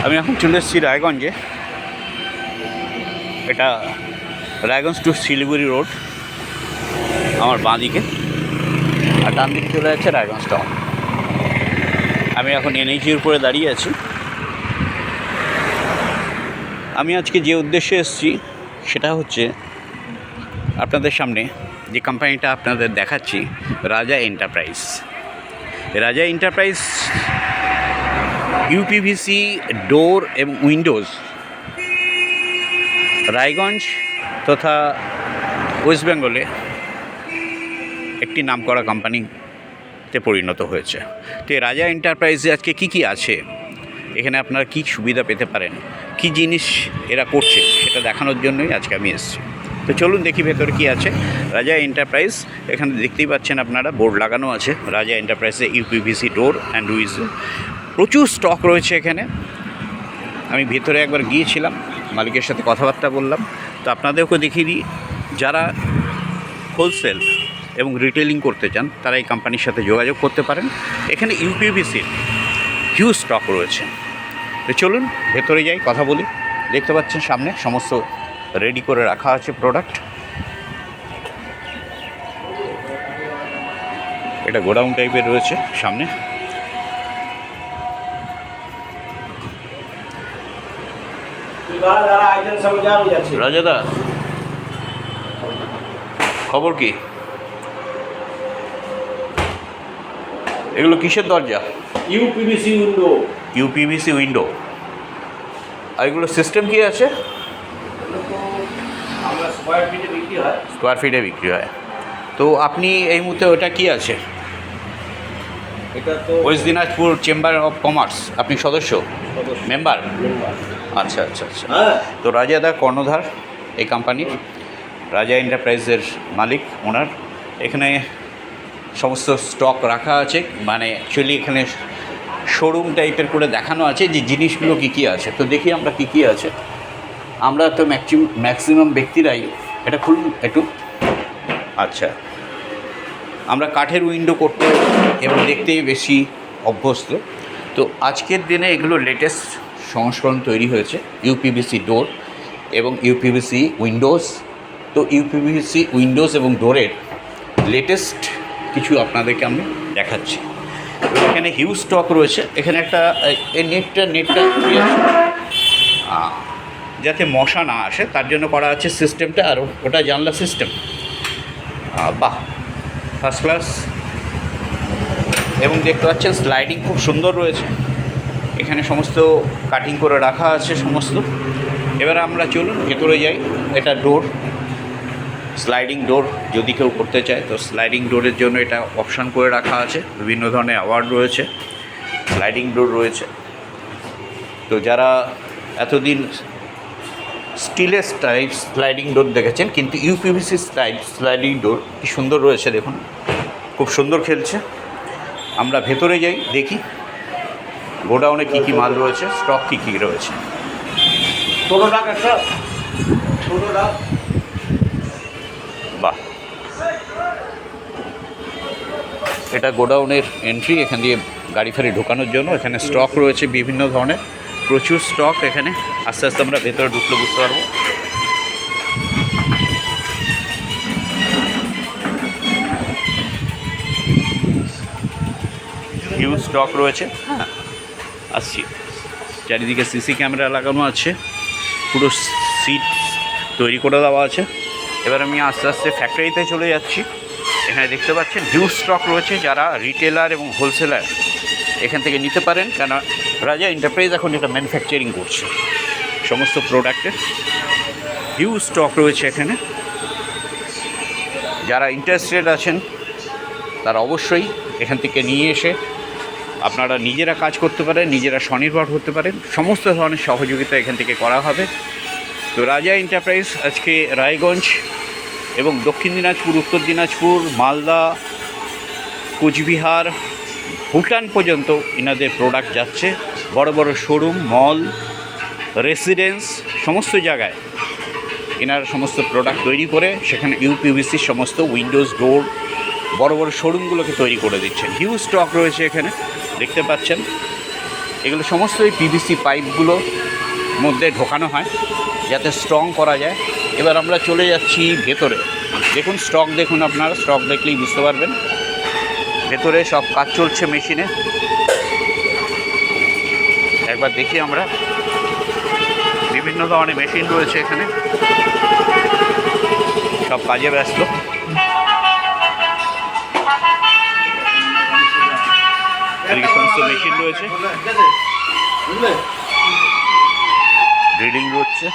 আমি এখন চলে এসেছি রায়গঞ্জে। এটা রায়গঞ্জ টু শিলিগুড়ি রোড আমার বাঁ দিকে, আর ডান দিকে চলে যাচ্ছে রায়গঞ্জ টাউন। আমি এখন এনএইচের উপরে দাঁড়িয়ে আছি। আমি আজকে যে উদ্দেশ্যে এসেছি সেটা হচ্ছে আপনাদের সামনে যে কোম্পানিটা আপনাদের দেখাচ্ছি, রাজা এন্টারপ্রাইজ। রাজা এন্টারপ্রাইজ ইউপিভিসি ডোর এবং উইন্ডোজ রায়গঞ্জ তথা ওয়েস্ট বেঙ্গলে একটি নামকরা কোম্পানিতে পরিণত হয়েছে। তো এই রাজা এন্টারপ্রাইজে আজকে কী আছে, এখানে আপনারা কী সুবিধা পেতে পারেন, কী জিনিস এরা করছে সেটা দেখানোর জন্যই আজকে আমি এসেছি। তো চলুন দেখি ভেতরে কী আছে। রাজা এন্টারপ্রাইজ, এখানে দেখতেই পাচ্ছেন আপনারা বোর্ড লাগানো আছে রাজা এন্টারপ্রাইজে ইউপিভিসি ডোর অ্যান্ড উইন্ডোজ। প্রচুর স্টক রয়েছে এখানে। আমি ভেতরে একবার গিয়েছিলাম, মালিকের সাথে কথাবার্তা বললাম। তো আপনাদেরকে দেখিয়ে দিই, যারা হোলসেল এবং রিটেলিং করতে চান তারা এই কোম্পানির সাথে যোগাযোগ করতে পারেন। এখানে ইউপিভিসির হিউজ স্টক রয়েছে। তো চলুন ভেতরে যাই, কথা বলি। দেখতে পাচ্ছেন সামনে সমস্ত রেডি করে রাখা আছে প্রোডাক্ট। এটা গোডাউন টাইপের রয়েছে সামনে। রাজাদা, খবর কি? এগুলো কিসের দরজা? UPVC window. UPVC window. আর এগুলো সিস্টেম কি আছে? আমরা স্কোয়ার ফিটে বিক্রি হয়। স্কোয়ার ফিটে বিক্রি হয়। তো আপনি এই মুহূর্তে ওটা কি আছে? এটা তো West Dinajpur chamber of commerce আপনি সদস্য, মেম্বার? আচ্ছা আচ্ছা আচ্ছা। হ্যাঁ। তো রাজাদা কর্ণধার এই কোম্পানির, রাজা এন্টারপ্রাইজের মালিক ওনার। এখানে সমস্ত স্টক রাখা আছে, মানে অ্যাকচুয়ালি এখানে শোরুম টাইপের করে দেখানো আছে যে জিনিসগুলো কী আছে। তো দেখি আমরা কী আছে। আমরা তো ম্যাক্সিমাম ব্যক্তিরাই এটা খুলুন একটু। আচ্ছা, আমরা কাঠের উইন্ডো করতে এবং দেখতেই বেশি অভ্যস্ত। তো আজকের দিনে এগুলো লেটেস্ট সংস্করণ তৈরি হয়েছে, ইউপিভিসি ডোর এবং ইউপিভিসি উইন্ডোজ। তো ইউপিভিসি উইন্ডোজ এবং ডোরের লেটেস্ট কিছু আপনাদেরকে আমি দেখাচ্ছি। এখানে হিউজ স্টক রয়েছে। এখানে একটা নেটটা যাতে মশা না আসে তার জন্য করা আছে সিস্টেমটা, আর ওটা জানলা সিস্টেম। বাহ, ফার্স্ট ক্লাস। এবং দেখতে পাচ্ছেন স্লাইডিং খুব সুন্দর রয়েছে। এখানে সমস্ত কাটিং করে রাখা আছে সমস্ত। এবার আমরা চলুন ভেতরে যাই। এটা ডোর, স্লাইডিং ডোর যদি কেউ করতে চায় তো স্লাইডিং ডোরের জন্য এটা অপশান করে রাখা আছে। বিভিন্ন ধরনের অ্যাওয়ার্ড রয়েছে, স্লাইডিং ডোর রয়েছে। তো যারা এতদিন স্টিলের টাইপ স্লাইডিং ডোর দেখেছেন, কিন্তু ইউপিভিসি স্লাইডিং ডোর কি সুন্দর রয়েছে দেখুন, খুব সুন্দর খেলছে। আমরা ভেতরে যাই, দেখি গোডাউনে কী মাল রয়েছে, স্টক কী রয়েছে। বাহ, এটা গোডাউনের এন্ট্রি, এখান দিয়ে গাড়ি ফাড়ি ঢোকানোর জন্য। এখানে স্টক রয়েছে বিভিন্ন ধরনের, প্রচুর স্টক এখানে। আস্তে আস্তে আমরা ভেতরে ঢুকলে বুঝতে পারবো। হিউজ স্টক রয়েছে। হ্যাঁ, আসছি। চারিদিকে সিসি ক্যামেরা লাগানো আছে, পুরো সিট তৈরি করে দেওয়া আছে। এবার আমি আস্তে আস্তে ফ্যাক্টরিতে চলে যাচ্ছি। এখানে দেখতে পাচ্ছেন হিউজ স্টক রয়েছে। যারা রিটেলার এবং হোলসেলার এখান থেকে নিতে পারেন, কেন রাজা এন্টারপ্রাইজ এখন এটা ম্যানুফ্যাকচারিং করছে সমস্ত প্রোডাক্টের। হিউজ স্টক রয়েছে এখানে। যারা ইন্টারেস্টেড আছেন তারা অবশ্যই এখান থেকে নিয়ে এসে আপনারা নিজেরা কাজ করতে পারেন, নিজেরা স্বনির্ভর হতে পারেন। সমস্ত ধরনের সহযোগিতা এখান থেকে করা হবে। তো রাজা এন্টারপ্রাইজ আজকে রায়গঞ্জ এবং দক্ষিণ দিনাজপুর, উত্তর দিনাজপুর, মালদা, কোচবিহার, ভুটান পর্যন্ত এনাদের প্রোডাক্ট যাচ্ছে। বড় বড় শোরুম, মল, রেসিডেন্স সমস্ত জায়গায় এনারা সমস্ত প্রোডাক্ট তৈরি করে সেখানে ইউপিভিসির সমস্ত উইন্ডোজ ডোর বড় বড় শোরুমগুলোকে তৈরি করে দিচ্ছেন। হিউজ স্টক রয়েছে এখানে, দেখতে পাচ্ছেন। এগুলো সমস্ত এই পিভিসি পাইপগুলো মধ্যে ঢোকানো হয় যাতে স্ট্রং করা যায়। এবার আমরা চলে যাচ্ছি ভেতরে। দেখুন স্টক, দেখুন আপনারা স্টক দেখলেই বুঝতে পারবেন। ভেতরে সব কাজ চলছে মেশিনে। একবার দেখি আমরা, বিভিন্ন ধরনের মেশিন রয়েছে এখানে, সব কাজে ব্যস্ত। এদিকে সমস্ত মেশিন রয়েছে, ড্রিলিং হচ্ছে।